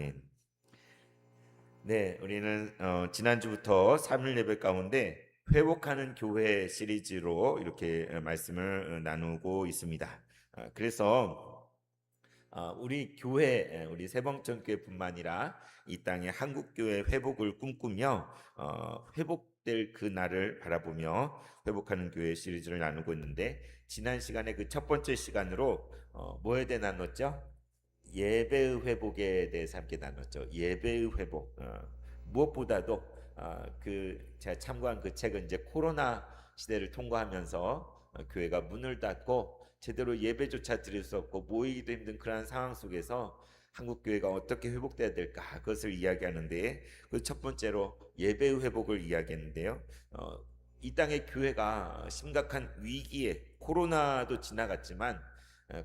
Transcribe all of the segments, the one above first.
아멘. 네, 우리는 지난주부터 3일 예배 가운데 회복하는 교회 시리즈로 이렇게 말씀을 나누고 있습니다. 그래서 우리 교회, 우리 세봉천교회뿐만 아니라 이 땅의 한국교회 회복을 꿈꾸며 회복될 그 날을 바라보며 회복하는 교회 시리즈를 나누고 있는데, 지난 시간에 그 첫 번째 시간으로 뭐에 대해 나눴죠? 예배의 회복에 대해서 함께 나눴죠. 예배의 회복. 무엇보다도 제가 참고한 그 책은 이제 코로나 시대를 통과하면서 교회가 문을 닫고 제대로 예배조차 드릴 수 없고 모이기도 힘든 그러한 상황 속에서 한국 교회가 어떻게 회복돼야 될까, 그것을 이야기하는데, 그 첫 번째로 예배의 회복을 이야기했는데요. 이 땅의 교회가 심각한 위기에, 코로나도 지나갔지만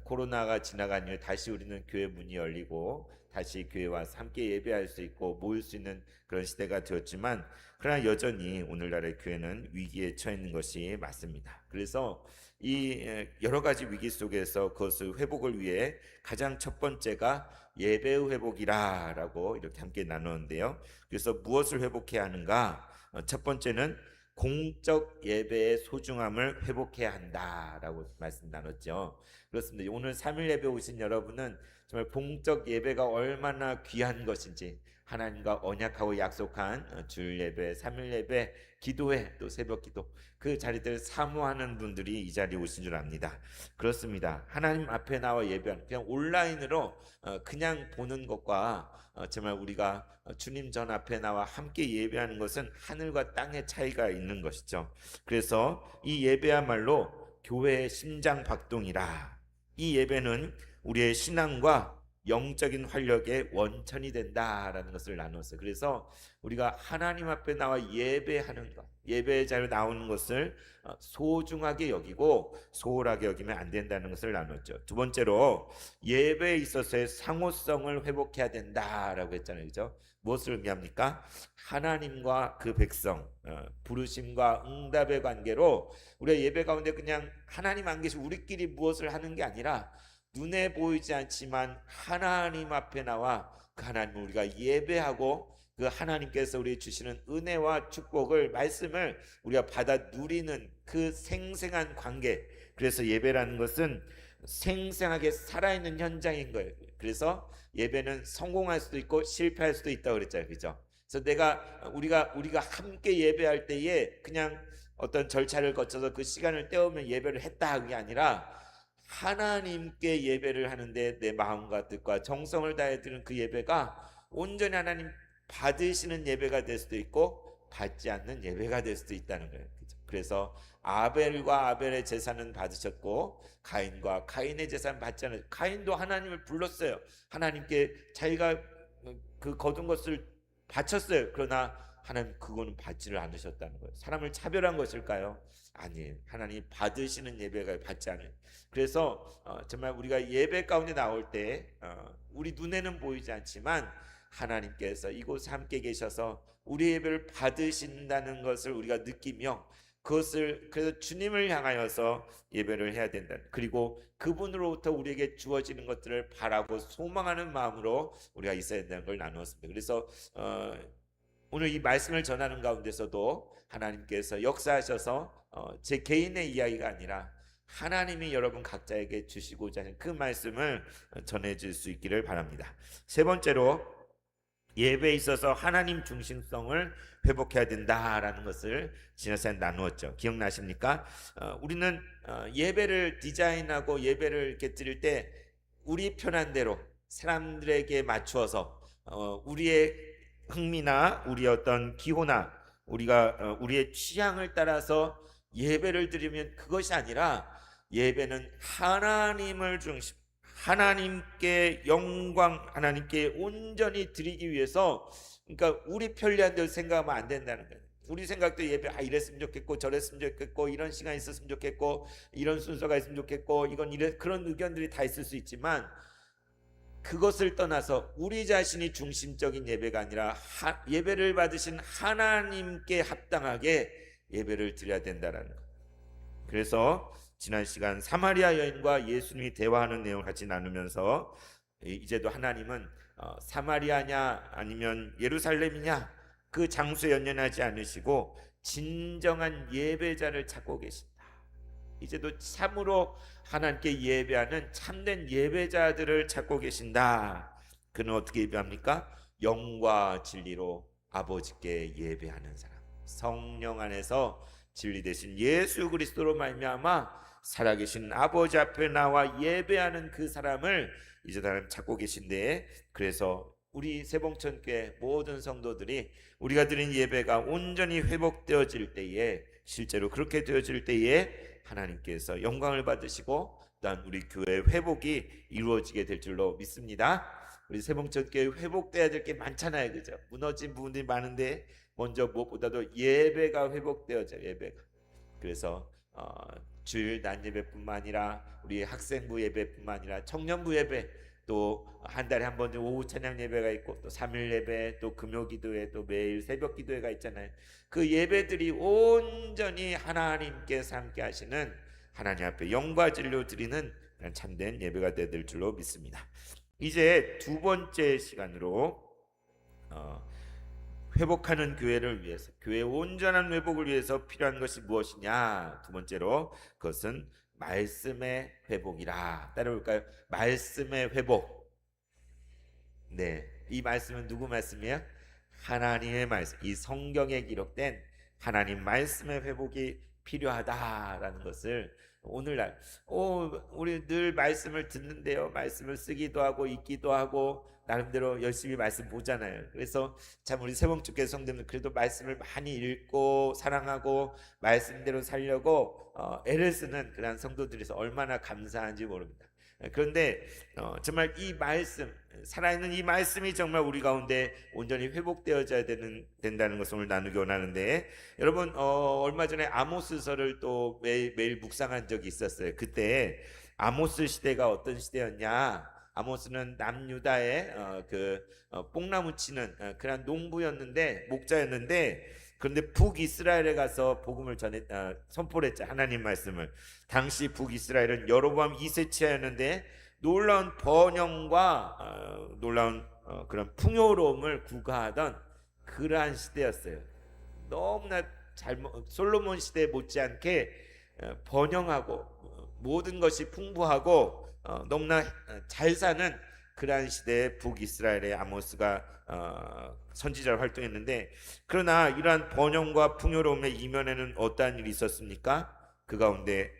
코로나가 지나간 이후에 다시 우리는 교회 문이 열리고 다시 교회 와서 함께 예배할 수 있고 모일 수 있는 그런 시대가 되었지만, 그러나 여전히 오늘날의 교회는 위기에 처해 있는 것이 맞습니다. 그래서 이 여러 가지 위기 속에서 그것을 회복을 위해 가장 첫 번째가 예배의 회복이라고 이렇게 함께 나누는데요. 그래서 무엇을 회복해야 하는가? 첫 번째는 공적 예배의 소중함을 회복해야 한다라고 말씀 나눴죠. 그렇습니다. 오늘 3일 예배 오신 여러분은 정말 공적 예배가 얼마나 귀한 것인지, 하나님과 언약하고 약속한 주일 예배, 3일 예배, 기도회, 또 새벽 기도, 그 자리들을 사모하는 분들이 이 자리에 오신 줄 압니다. 그렇습니다. 하나님 앞에 나와 예배하는, 그냥 온라인으로 그냥 보는 것과 정말 우리가 주님 전 앞에 나와 함께 예배하는 것은 하늘과 땅의 차이가 있는 것이죠. 그래서 이 예배야말로 교회의 심장 박동이라. 이 예배는 우리의 신앙과 영적인 활력의 원천이 된다라는 것을 나눴어요. 그래서 우리가 하나님 앞에 나와 예배하는 것, 예배의 자리에 나오는 것을 소중하게 여기고 소홀하게 여기면 안 된다는 것을 나눴죠. 두 번째로 예배에 있어서의 상호성을 회복해야 된다라고 했잖아요. 그죠? 무엇을 의미합니까? 하나님과 그 백성, 부르심과 응답의 관계로 우리가 예배 가운데 그냥 하나님 안 계시고 우리끼리 무엇을 하는 게 아니라 눈에 보이지 않지만 하나님 앞에 나와 그 하나님을 우리가 예배하고 그 하나님께서 우리 주시는 은혜와 축복을, 말씀을 우리가 받아 누리는 그 생생한 관계. 그래서 예배라는 것은 생생하게 살아있는 현장인 거예요. 그래서 예배는 성공할 수도 있고 실패할 수도 있다고 그랬잖아요. 그죠? 그래서 우리가 함께 예배할 때에 그냥 어떤 절차를 거쳐서 그 시간을 때우면 예배를 했다, 그게 아니라 하나님께 예배를 하는데 내 마음과 뜻과 정성을 다해 드리는 그 예배가 온전히 하나님 받으시는 예배가 될 수도 있고 받지 않는 예배가 될 수도 있다는 거예요. 그죠? 그래서 아벨과 아벨의 제사는 받으셨고 가인과 가인의 제사는 받지 않았어요. 가인도 하나님을 불렀어요. 하나님께 자기가 그 거둔 것을 바쳤어요. 그러나 하나님 그거는 받지를 않으셨다는 거예요. 사람을 차별한 것일까요? 아니에요. 하나님 받으시는 예배가 받지 않아요. 그래서 정말 우리가 예배 가운데 나올 때 우리 눈에는 보이지 않지만 하나님께서 이곳에 함께 계셔서 우리 예배를 받으신다는 것을 우리가 느끼며, 그것을 그래서 주님을 향하여서 예배를 해야 된다. 그리고 그분으로부터 우리에게 주어지는 것들을 바라고 소망하는 마음으로 우리가 있어야 된다는 걸 나누었습니다. 그래서 오늘 이 말씀을 전하는 가운데서도 하나님께서 역사하셔서 제 개인의 이야기가 아니라 하나님이 여러분 각자에게 주시고자 하는 그 말씀을 전해줄 수 있기를 바랍니다. 세 번째로 예배에 있어서 하나님 중심성을 회복해야 된다라는 것을 지난 시간에 나누었죠. 기억나십니까? 우리는 예배를 디자인하고 예배를 이렇게 드릴 때 우리 편한 대로 사람들에게 맞추어서 우리의 흥미나 우리의 어떤 기호나 우리의 취향을 따라서 예배를 드리면 그것이 아니라, 예배는 하나님을 중심, 하나님께 영광, 하나님께 온전히 드리기 위해서, 그러니까 우리 편리한 대로 생각하면 안 된다는 거예요. 우리 생각도 예배 이랬으면 좋겠고 저랬으면 좋겠고 이런 시간 있었으면 좋겠고 이런 순서가 있으면 좋겠고 이건 그런 의견들이 다 있을 수 있지만, 그것을 떠나서 우리 자신이 중심적인 예배가 아니라 예배를 받으신 하나님께 합당하게 예배를 드려야 된다는 것. 그래서 지난 시간 사마리아 여인과 예수님이 대화하는 내용을 같이 나누면서 이제도 하나님은 사마리아냐 아니면 예루살렘이냐 그 장소에 연연하지 않으시고 진정한 예배자를 찾고 계신다. 이제도 참으로 하나님께 예배하는 참된 예배자들을 찾고 계신다. 그는 어떻게 예배합니까? 영과 진리로 아버지께 예배하는 사람, 성령 안에서 진리 되신 예수 그리스도로 말미암아 살아계신 아버지 앞에 나와 예배하는 그 사람을 이제 하나님 찾고 계신데, 그래서 우리 세봉천교회 모든 성도들이 우리가 드린 예배가 온전히 회복되어질 때에, 실제로 그렇게 되어질 때에 하나님께서 영광을 받으시고 또한 우리 교회의 회복이 이루어지게 될 줄로 믿습니다. 우리 세봉천교회 회복돼야 될 게 많잖아요, 그죠? 무너진 부분들이 많은데 먼저 무엇보다도 예배가 회복되어져요. 예배가. 그래서 주일 낮 예배뿐만 아니라 우리 학생부 예배뿐만 아니라 청년부 예배, 또 한 달에 한 번 오후 찬양 예배가 있고 또 3일 예배, 또 금요 기도회, 또 매일 새벽 기도회가 있잖아요. 그 예배들이 온전히 하나님께서 함께 하시는, 하나님 앞에 영과 진리로 드리는 참된 예배가 될 줄로 믿습니다. 이제 두 번째 시간으로 회복하는 교회를 위해서, 교회의 온전한 회복을 위해서 필요한 것이 무엇이냐, 두 번째로 그것은 말씀의 회복이라. 따라올까요? 말씀의 회복. 네, 이 말씀은 누구 말씀이에요? 하나님의 말씀. 이 성경에 기록된 하나님 말씀의 회복이 필요하다라는 것을 오늘날 우리 늘 말씀을 듣는데요, 말씀을 쓰기도 하고 읽기도 하고 나름대로 열심히 말씀 보잖아요. 그래서 참 우리 세봉축교회 성도들 그래도 말씀을 많이 읽고 사랑하고 말씀대로 살려고 애를 쓰는 그런 성도들에서 얼마나 감사한지 모릅니다. 그런데 정말 이 말씀, 살아있는 이 말씀이 정말 우리 가운데 온전히 회복되어져야 된다는 것을 오늘 나누기 원하는데, 여러분 얼마 전에 아모스서를 또 매일 묵상한 적이 있었어요. 그때 아모스 시대가 어떤 시대였냐, 아모스는 남유다의 뽕나무 치는 그런 농부였는데, 목자였는데, 그런데 북이스라엘에 가서 복음을 선포를 했죠. 하나님 말씀을. 당시 북이스라엘은 여로보암 2세 치하였는데 놀라운 번영과 놀라운 그런 풍요로움을 구가하던 그러한 시대였어요. 너무나 솔로몬 시대 못지않게 번영하고 모든 것이 풍부하고 너무나 잘 사는 그러한 시대에 북이스라엘의 아모스가 선지자로 활동했는데, 그러나 이러한 번영과 풍요로움의 이면에는 어떠한 일이 있었습니까? 그 가운데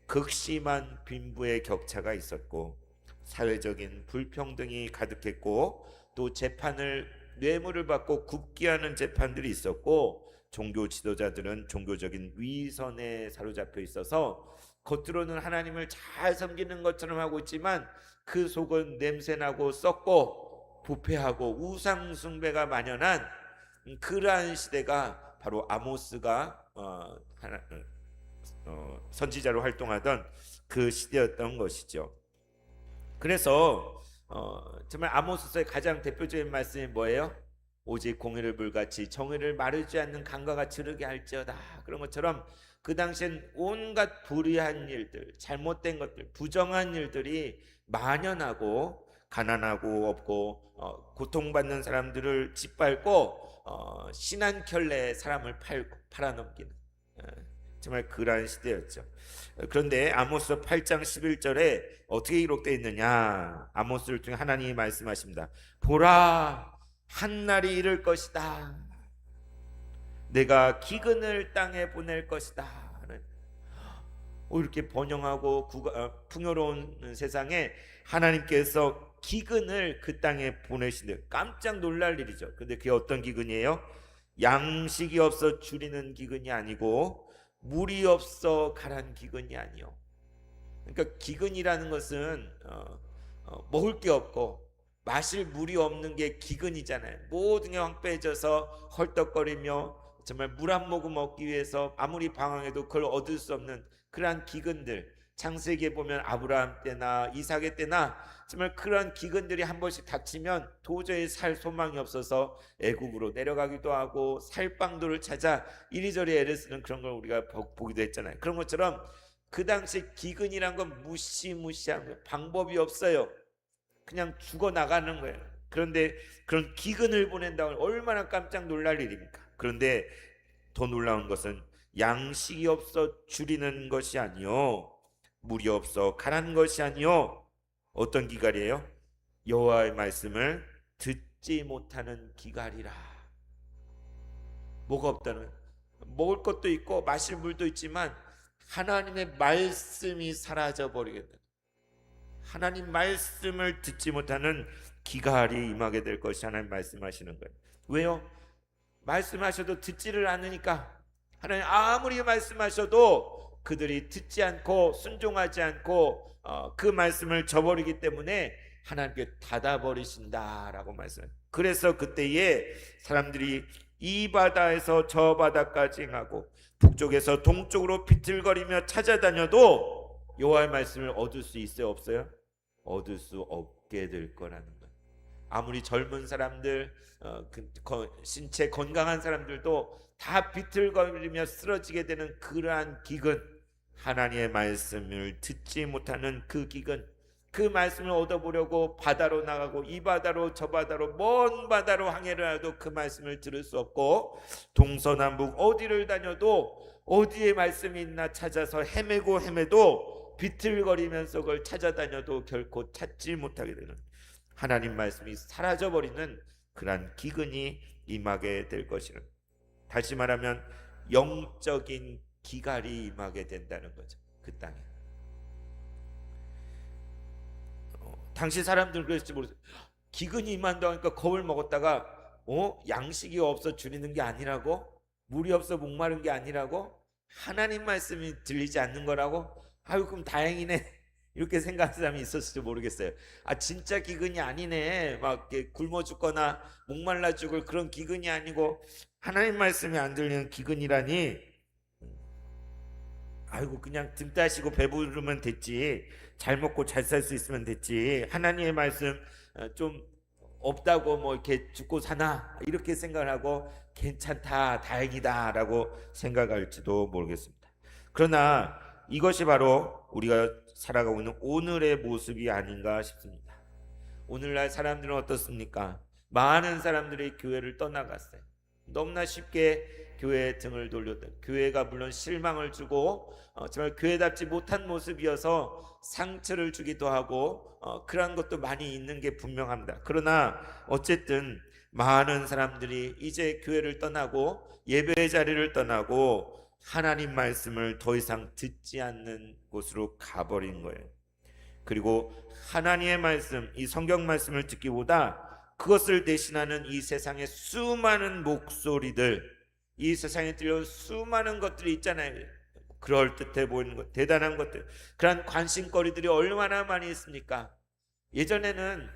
극심한 빈부의 격차가 있었고 사회적인 불평등이 가득했고, 또 재판을 뇌물을 받고 굽게 하는 재판들이 있었고, 종교 지도자들은 종교적인 위선에 사로잡혀 있어서 겉으로는 하나님을 잘 섬기는 것처럼 하고 있지만 그 속은 냄새나고 썩고 부패하고 우상 숭배가 만연한 그러한 시대가 바로 아모스가 선지자로 활동하던 그 시대였던 것이죠. 그래서 정말 아모스서의 가장 대표적인 말씀이 뭐예요? 오직 공의를 불같이 정의를 마르지 않는 강과 같이 흐르게 할지어다. 그런 것처럼 그 당시엔 온갖 불의한 일들, 잘못된 것들, 부정한 일들이 만연하고 가난하고 없고 고통받는 사람들을 짓밟고 신한켤레 사람을 팔아넘기는 정말 그러한 시대였죠. 그런데 아모스 8장 11절에 어떻게 기록되어 있느냐, 아모스를 통해 하나님이 말씀하십니다. 보라, 한날이 이를 것이다. 내가 기근을 땅에 보낼 것이다. 이렇게 번영하고 풍요로운 세상에 하나님께서 기근을 그 땅에 보내시는데 깜짝 놀랄 일이죠. 근데 그게 어떤 기근이에요? 양식이 없어 줄이는 기근이 아니고 물이 없어 가란 기근이 아니요. 그러니까 기근이라는 것은 먹을 게 없고 마실 물이 없는 게 기근이잖아요. 모든 게 황폐해져서 헐떡거리며 정말 물 한 모금 얻기 위해서 아무리 방황해도 그걸 얻을 수 없는 그러한 기근들, 창세기에 보면 아브라함 때나 이삭의 때나 정말 그러한 기근들이 한 번씩 닥치면 도저히 살 소망이 없어서 애국으로 내려가기도 하고 살방도를 찾아 이리저리 애를 쓰는 그런 걸 우리가 보기도 했잖아요. 그런 것처럼 그 당시 기근이란 건 무시무시한 거예요. 방법이 없어요. 그냥 죽어나가는 거예요. 그런데 그런 기근을 보낸다고 얼마나 깜짝 놀랄 일입니까? 그런데 더 놀라운 것은 양식이 없어 줄이는 것이 아니요 물이 없어 가라는 것이 아니요 어떤 기갈이에요? 여호와의 말씀을 듣지 못하는 기갈이라. 뭐가 없다는 거예요? 먹을 것도 있고 마실 물도 있지만 하나님의 말씀이 사라져 버리겠다. 하나님 말씀을 듣지 못하는 기갈이 임하게 될 것이 하나님 말씀하시는 거예요. 왜요? 말씀하셔도 듣지를 않으니까. 하나님 아무리 말씀하셔도 그들이 듣지 않고 순종하지 않고 그 말씀을 저버리기 때문에 하나님께 닫아버리신다라고 말씀해요. 그래서 그때에 사람들이 이 바다에서 저 바다까지 행하고 북쪽에서 동쪽으로 비틀거리며 찾아다녀도 여호와의 말씀을 얻을 수 있어요, 없어요? 얻을 수 없게 될 거라는 거예요. 아무리 젊은 사람들, 신체 건강한 사람들도 다 비틀거리며 쓰러지게 되는 그러한 기근, 하나님의 말씀을 듣지 못하는 그 기근, 그 말씀을 얻어보려고 바다로 나가고 이 바다로 저 바다로 먼 바다로 항해를 해도 그 말씀을 들을 수 없고, 동서남북 어디를 다녀도 어디에 말씀이 있나 찾아서 헤매도 비틀거리면서 그걸 찾아다녀도 결코 찾지 못하게 되는, 하나님 말씀이 사라져버리는 그러한 기근이 임하게 될 것이는, 다시 말하면 영적인 기갈이 임하게 된다는 거죠. 그 땅에. 당시 사람들은 그랬을지 모르겠어요. 기근이 임한다고 하니까 겁을 먹었다가 양식이 없어 줄이는 게 아니라고? 물이 없어 목마른 게 아니라고? 하나님 말씀이 들리지 않는 거라고? 아유 그럼 다행이네 이렇게 생각하는 사람이 있었을지 모르겠어요. 아 진짜 기근이 아니네, 막 이렇게 굶어 죽거나 목말라 죽을 그런 기근이 아니고 하나님 말씀이 안 들리는 기근이라니, 아이고 그냥 등 따시고 배부르면 됐지, 잘 먹고 잘 살 수 있으면 됐지, 하나님의 말씀 좀 없다고 뭐 이렇게 죽고 사나 이렇게 생각을 하고 괜찮다 다행이다 라고 생각할지도 모르겠습니다. 그러나 이것이 바로 우리가 살아가고 있는 오늘의 모습이 아닌가 싶습니다. 오늘날 사람들은 어떻습니까? 많은 사람들이 교회를 떠나갔어요. 너무나 쉽게 교회에 등을 돌렸다. 교회가 물론 실망을 주고 정말 교회답지 못한 모습이어서 상처를 주기도 하고 그런 것도 많이 있는 게 분명합니다. 그러나 어쨌든 많은 사람들이 이제 교회를 떠나고 예배 자리를 떠나고 하나님 말씀을 더 이상 듣지 않는 곳으로 가버린 거예요. 그리고 하나님의 말씀, 이 성경 말씀을 듣기보다 그것을 대신하는 이 세상의 수많은 목소리들, 이 세상에 들려온 수많은 것들이 있잖아요. 그럴듯해 보이는 것, 대단한 것들, 그런 관심거리들이 얼마나 많이 있습니까? 예전에는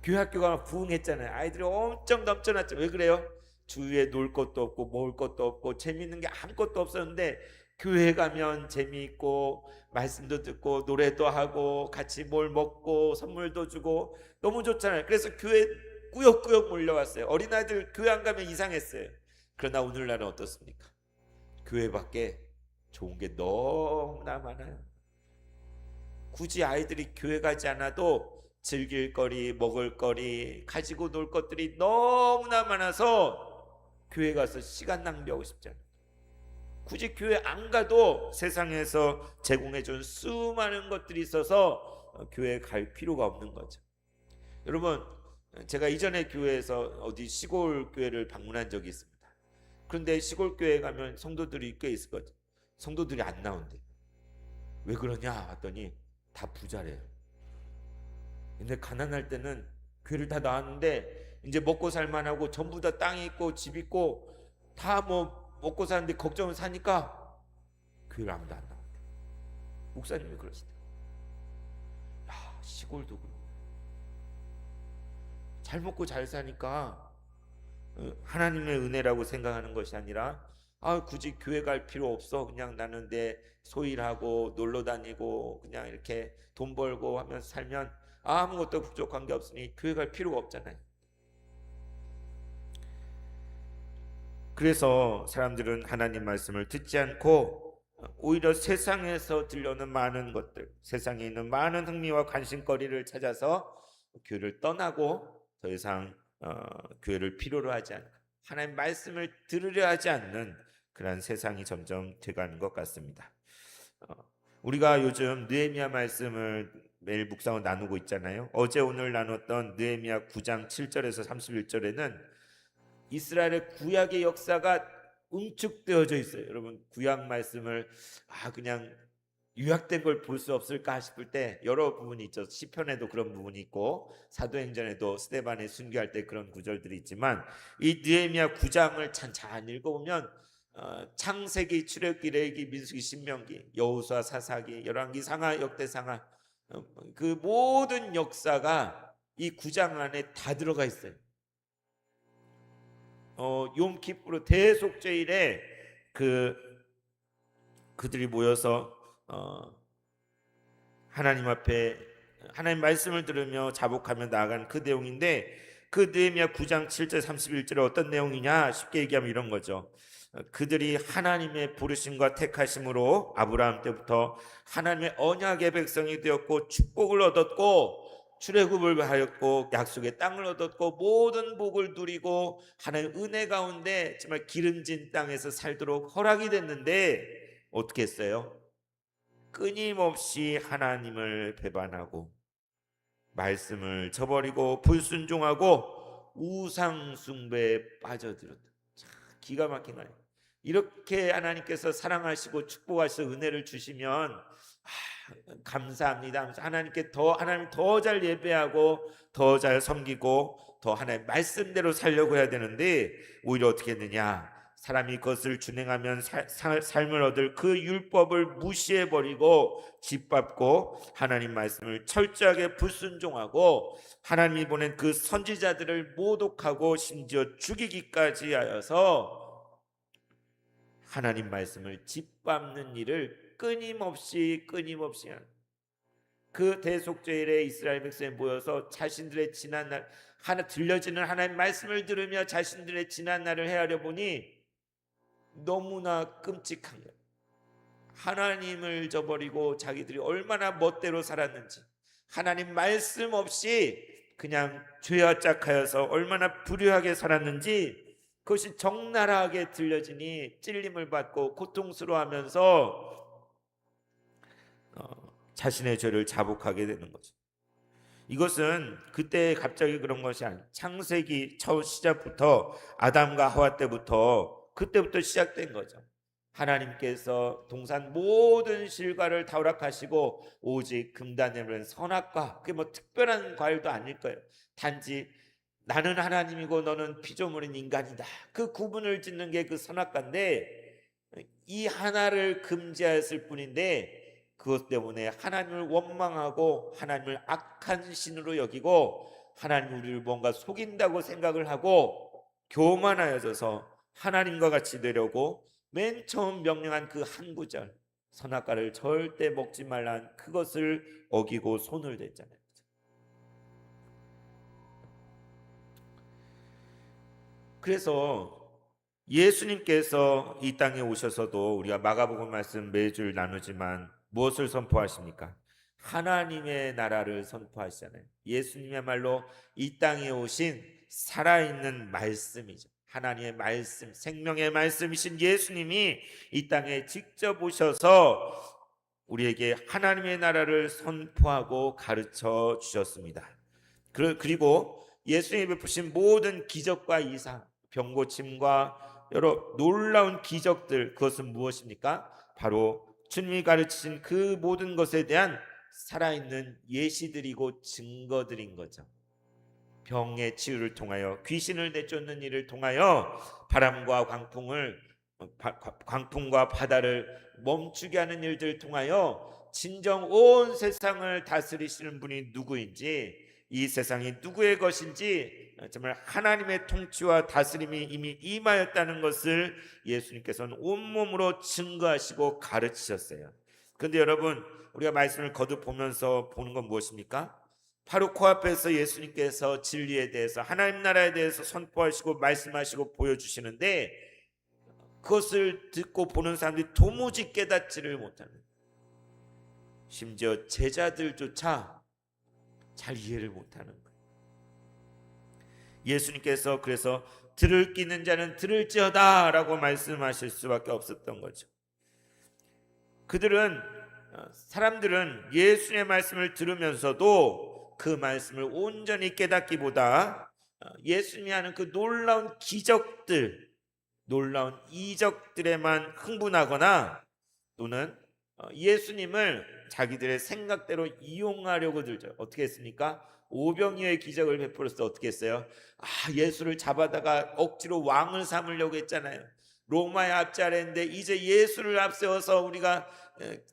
교회 학교가 부흥했잖아요. 아이들이 엄청 넘쳐났죠. 왜 그래요? 주위에 놀 것도 없고 먹을 것도 없고 재미있는 게 아무것도 없었는데 교회 가면 재미있고 말씀도 듣고 노래도 하고 같이 뭘 먹고 선물도 주고 너무 좋잖아요. 그래서 교회 꾸역꾸역 몰려왔어요. 어린아이들 교회 안 가면 이상했어요. 그러나 오늘날은 어떻습니까? 교회밖에 좋은 게 너무나 많아요. 굳이 아이들이 교회 가지 않아도 즐길 거리, 먹을 거리, 가지고 놀 것들이 너무나 많아서 교회 가서 시간 낭비하고 싶지 않아요. 굳이 교회 안 가도 세상에서 제공해준 수많은 것들이 있어서 교회에 갈 필요가 없는 거죠. 여러분, 제가 이전에 교회에서 어디 시골 교회를 방문한 적이 있습니다. 그런데 시골 교회에 가면 성도들이 꽤 있을 거죠. 성도들이 안 나온대. 왜 그러냐 봤더니 다 부자래요. 근데 가난할 때는 교회를 다 나왔는데 이제 먹고 살만하고 전부 다 땅이 있고 집 있고 다 뭐 먹고 사는데 걱정을 사니까 교회를 아무도 안 나온대. 목사님이 그러시대. 야, 시골도 그렇고 잘 먹고 잘 사니까 하나님의 은혜라고 생각하는 것이 아니라 굳이 교회 갈 필요 없어, 그냥 나는 내 소일하고 놀러 다니고 그냥 이렇게 돈 벌고 하면서 살면 아무것도 부족한 게 없으니 교회 갈 필요가 없잖아요. 그래서 사람들은 하나님 말씀을 듣지 않고 오히려 세상에서 들려오는 많은 것들, 세상에 있는 많은 흥미와 관심거리를 찾아서 교회를 떠나고 더 이상 교회를 필요로 하지 않고 하나님 말씀을 들으려 하지 않는 그런 세상이 점점 돼가는 것 같습니다. 어, 우리가 요즘 느헤미야 말씀을 매일 묵상을 나누고 있잖아요. 어제 오늘 나눴던 느헤미야 9장 7절에서 31절에는 이스라엘의 구약의 역사가 응축되어져 있어요. 여러분, 구약 말씀을 그냥 요약된 걸 볼 수 없을까 싶을 때 여러 부분이 있죠. 시편에도 그런 부분이 있고 사도행전에도 스데반의 순교할 때 그런 구절들이 있지만 이 느헤미야 9장을 잘 읽어보면 창세기, 출애굽기, 레위기, 민수기, 신명기, 여호수아, 사사기, 열왕기, 상하, 역대상하, 그 모든 역사가 이 9장 안에 다 들어가 있어요. 욤키프르 대속죄일에 그들이 모여서 하나님 앞에 하나님 말씀을 들으며 자복하며 나아간 그 내용인데, 그 느헤미야 9장 7절 31절에 어떤 내용이냐, 쉽게 얘기하면 이런 거죠. 그들이 하나님의 부르심과 택하심으로 아브라함 때부터 하나님의 언약의 백성이 되었고 축복을 얻었고 출애굽을 하였고 약속의 땅을 얻었고 모든 복을 누리고 하나님 은혜 가운데 정말 기름진 땅에서 살도록 허락이 됐는데 어떻게 했어요? 끊임없이 하나님을 배반하고 말씀을 저버리고 불순종하고 우상 숭배에 빠져들었다. 기가 막힌 거예요. 이렇게 하나님께서 사랑하시고 축복하셔서 은혜를 주시면 감사합니다 하면서 하나님 더 잘 예배하고 더 잘 섬기고 더 하나님 말씀대로 살려고 해야 되는데 오히려 어떻게 했느냐, 사람이 그것을 준행하면 삶을 얻을 그 율법을 무시해버리고 짓밟고 하나님 말씀을 철저하게 불순종하고 하나님이 보낸 그 선지자들을 모독하고 심지어 죽이기까지 하여서 하나님 말씀을 짓밟는 일을 끊임없이 하는, 그 대속죄일에 이스라엘 백성이 모여서 자신들의 지난날 들려지는 하나님 말씀을 들으며 자신들의 지난날을 헤아려 보니 너무나 끔찍한 거예요. 하나님을 저버리고 자기들이 얼마나 멋대로 살았는지, 하나님 말씀 없이 그냥 죄와 짝하여서 얼마나 불효하게 살았는지 그것이 적나라하게 들려지니 찔림을 받고 고통스러워하면서 자신의 죄를 자복하게 되는 거죠. 이것은 그때 갑자기 그런 것이 아니에요. 창세기 첫 시작부터 아담과 하와 그때부터 시작된 거죠. 하나님께서 동산 모든 실과를 다 허락하시고 오직 금단에는 선악과, 그게 뭐 특별한 과일도 아닐 거예요. 단지 나는 하나님이고 너는 피조물인 인간이다, 그 구분을 짓는 게 그 선악과인데 이 하나를 금지하였을 뿐인데 그것 때문에 하나님을 원망하고 하나님을 악한 신으로 여기고 하나님 우리를 뭔가 속인다고 생각을 하고 교만하여져서 하나님과 같이 되려고 맨 처음 명령한 그 한 구절, 선악과를 절대 먹지 말란 그것을 어기고 손을 댔잖아요. 그래서 예수님께서 이 땅에 오셔서도 우리가 마가복음 말씀 매주 나누지만 무엇을 선포하십니까? 하나님의 나라를 선포하시잖아요. 예수님이야말로 이 땅에 오신 살아있는 말씀이죠. 하나님의 말씀, 생명의 말씀이신 예수님이 이 땅에 직접 오셔서 우리에게 하나님의 나라를 선포하고 가르쳐 주셨습니다. 그리고 예수님이 베푸신 모든 기적과 이상, 병고침과 여러 놀라운 기적들, 그것은 무엇입니까? 바로 주님이 가르치신 그 모든 것에 대한 살아있는 예시들이고 증거들인 거죠. 병의 치유를 통하여, 귀신을 내쫓는 일을 통하여 바람과 광풍과 바다를 멈추게 하는 일들을 통하여 진정 온 세상을 다스리시는 분이 누구인지, 이 세상이 누구의 것인지 정말 하나님의 통치와 다스림이 이미 임하였다는 것을 예수님께서는 온몸으로 증거하시고 가르치셨어요. 그런데 여러분, 우리가 말씀을 거듭 보면서 보는 건 무엇입니까? 바로 코앞에서 예수님께서 진리에 대해서, 하나님 나라에 대해서 선포하시고 말씀하시고 보여주시는데 그것을 듣고 보는 사람들이 도무지 깨닫지를 못하는, 심지어 제자들조차 잘 이해를 못하는 거예요. 예수님께서 그래서 들을 끼 있는 자는 들을지어다 라고 말씀하실 수밖에 없었던 거죠. 사람들은 예수님의 말씀을 들으면서도 그 말씀을 온전히 깨닫기보다 예수님이 하는 그 놀라운 기적들, 놀라운 이적들에만 흥분하거나 또는 예수님을 자기들의 생각대로 이용하려고 들죠. 어떻게 했습니까? 오병이어의 기적을 베풀어서 어떻게 했어요? 예수를 잡아다가 억지로 왕을 삼으려고 했잖아요. 로마의 앞자리인데 이제 예수를 앞세워서 우리가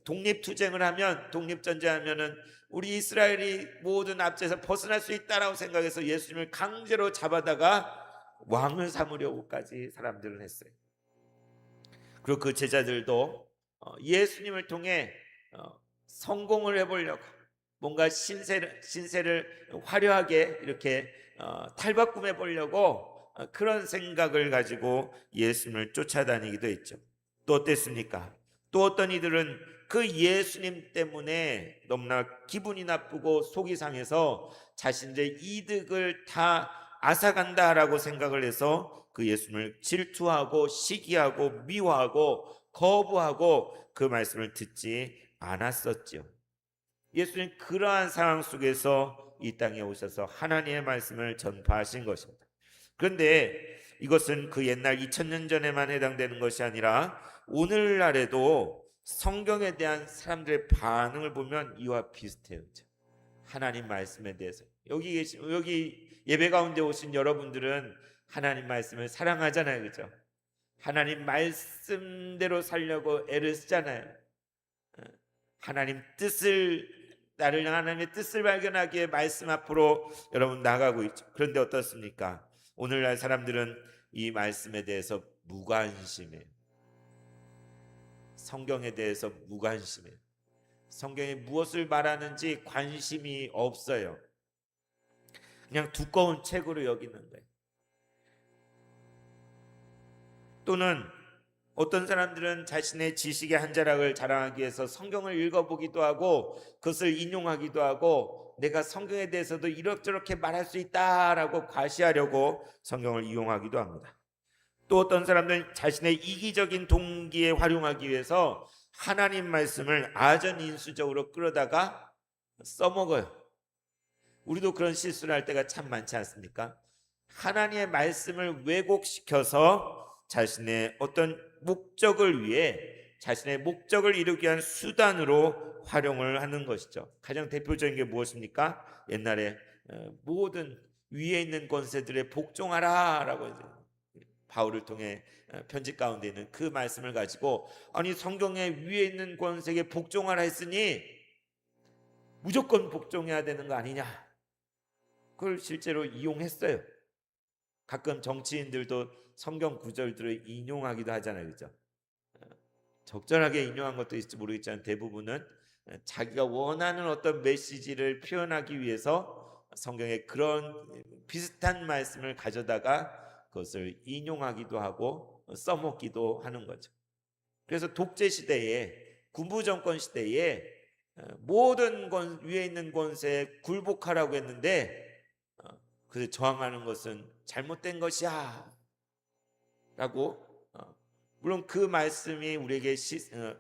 독립투쟁을 하면, 독립전쟁하면은 우리 이스라엘이 모든 압제에서 벗어날 수 있다라고 생각해서 예수님을 강제로 잡아다가 왕을 삼으려고까지 사람들은 했어요. 그리고 그 제자들도 예수님을 통해 성공을 해보려고, 뭔가 신세를 화려하게 이렇게 탈바꿈해 보려고 그런 생각을 가지고 예수님을 쫓아다니기도 했죠. 또 어땠습니까? 또 어떤 이들은 그 예수님 때문에 너무나 기분이 나쁘고 속이 상해서 자신들의 이득을 다 앗아간다라고 생각을 해서 그 예수님을 질투하고 시기하고 미워하고 거부하고 그 말씀을 듣지 않았었죠. 예수님 그러한 상황 속에서 이 땅에 오셔서 하나님의 말씀을 전파하신 것입니다. 그런데 이것은 그 옛날 2000년 전에만 해당되는 것이 아니라 오늘날에도 성경에 대한 사람들의 반응을 보면 이와 비슷해요. 하나님 말씀에 대해서 여기 예배 가운데 오신 여러분들은 하나님 말씀을 사랑하잖아요, 그렇죠? 하나님 말씀대로 살려고 애를 쓰잖아요. 하나님 뜻을, 나를 향한 하나님의 뜻을 발견하기에 말씀 앞으로 여러분 나가고 있죠. 그런데 어떻습니까? 오늘날 사람들은 이 말씀에 대해서 무관심해요. 성경에 대해서 무관심해요. 성경이 무엇을 말하는지 관심이 없어요. 그냥 두꺼운 책으로 여기는 거예요. 또는 어떤 사람들은 자신의 지식의 한 자락을 자랑하기 위해서 성경을 읽어보기도 하고 그것을 인용하기도 하고 내가 성경에 대해서도 이렇게 말할 수 있다라고 과시하려고 성경을 이용하기도 합니다. 또 어떤 사람들은 자신의 이기적인 동기에 활용하기 위해서 하나님 말씀을 아전인수적으로 끌어다가 써먹어요. 우리도 그런 실수를 할 때가 참 많지 않습니까? 하나님의 말씀을 왜곡시켜서 자신의 어떤 목적을 위해, 자신의 목적을 이루기 위한 수단으로 활용을 하는 것이죠. 가장 대표적인 게 무엇입니까? 옛날에 모든 위에 있는 권세들에 복종하라 라고 바울을 통해 편지 가운데 있는 그 말씀을 가지고, 아니 성경에 위에 있는 권세에 복종하라 했으니 무조건 복종해야 되는 거 아니냐, 그걸 실제로 이용했어요. 가끔 정치인들도 성경 구절들을 인용하기도 하잖아요, 그렇죠? 적절하게 인용한 것도 있을지 모르겠지만 대부분은 자기가 원하는 어떤 메시지를 표현하기 위해서 성경에 그런 비슷한 말씀을 가져다가 그것을 인용하기도 하고 써먹기도 하는 거죠. 그래서 독재 시대에, 군부 정권 시대에 모든 위에 있는 권세에 굴복하라고 했는데 그 저항하는 것은 잘못된 것이야 라고, 물론 그 말씀이 우리에게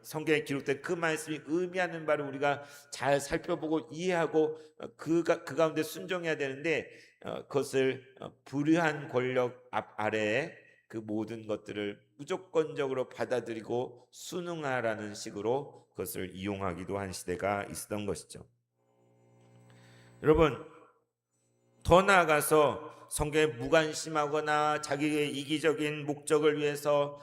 성경에 기록된 그 말씀이 의미하는 바를 우리가 잘 살펴보고 이해하고 그 가운데 순종해야 되는데 그것을 불의한 권력 아래에 그 모든 것들을 무조건적으로 받아들이고 순응하라는 식으로 그것을 이용하기도 한 시대가 있었던 것이죠. 여러분, 더 나아가서 성경에 무관심하거나 자기의 이기적인 목적을 위해서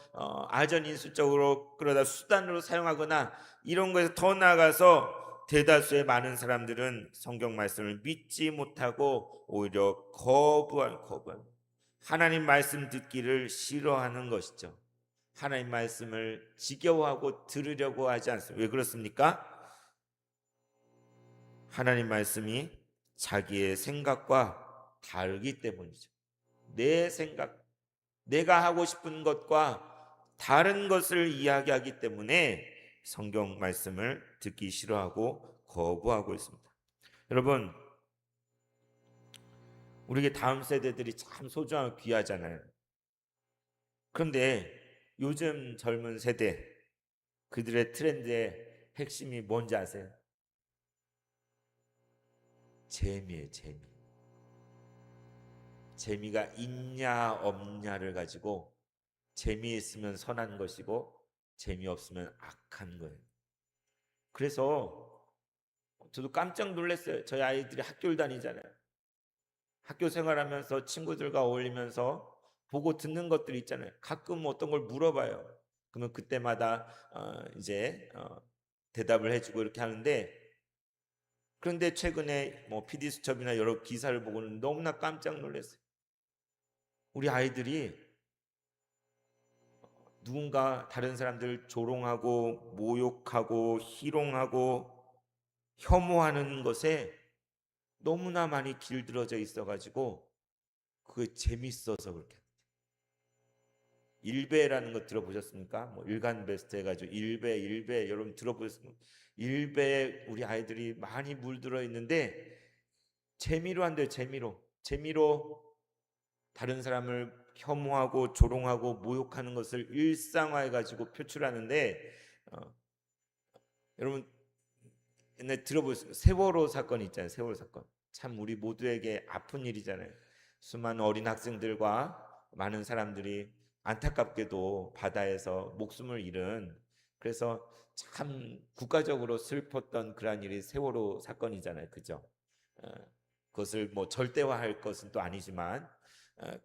아전인수적으로 그러다 수단으로 사용하거나 이런 것에서 더 나아가서 대다수의 많은 사람들은 성경 말씀을 믿지 못하고 오히려 거부한 하나님 말씀 듣기를 싫어하는 것이죠. 하나님 말씀을 지겨워하고 들으려고 하지 않습니다. 왜 그렇습니까? 하나님 말씀이 자기의 생각과 다르기 때문이죠. 내 생각, 내가 하고 싶은 것과 다른 것을 이야기하기 때문에 성경 말씀을 듣기 싫어하고 거부하고 있습니다. 여러분, 우리에게 다음 세대들이 참 소중하고 귀하잖아요. 그런데 요즘 젊은 세대, 그들의 트렌드의 핵심이 뭔지 아세요? 재미예요, 재미. 재미가 있냐 없냐를 가지고 재미있으면 선한 것이고 재미없으면 악한 거예요. 그래서 저도 깜짝 놀랐어요. 저희 아이들이 학교를 다니잖아요. 학교 생활하면서 친구들과 어울리면서 보고 듣는 것들이 있잖아요. 가끔 어떤 걸 물어봐요. 그러면 그때마다 이제 대답을 해주고 이렇게 하는데, 그런데 최근에 뭐 PD수첩이나 여러 기사를 보고는 너무나 깜짝 놀랐어요. 우리 아이들이 누군가 다른 사람들 조롱하고 모욕하고 희롱하고 혐오하는 것에 너무나 많이 길들어져 있어가지고 그게 재밌어서 그렇게. 일배라는 거 들어보셨습니까? 뭐 일간 베스트 해가지고 일배 여러분 들어보셨습니까? 일배에 우리 아이들이 많이 물들어 있는데 재미로 한대요. 재미로 다른 사람을 혐오하고 조롱하고 모욕하는 것을 일상화해 가지고 표출하는데, 어, 여러분 옛날 들어보셨어요? 세월호 사건 있잖아요. 세월호 사건 참 우리 모두에게 아픈 일이잖아요. 수많은 어린 학생들과 많은 사람들이 안타깝게도 바다에서 목숨을 잃은, 그래서 참 국가적으로 슬펐던 그러한 일이 세월호 사건이잖아요. 그죠? 어, 그것을 뭐 절대화할 것은 또 아니지만,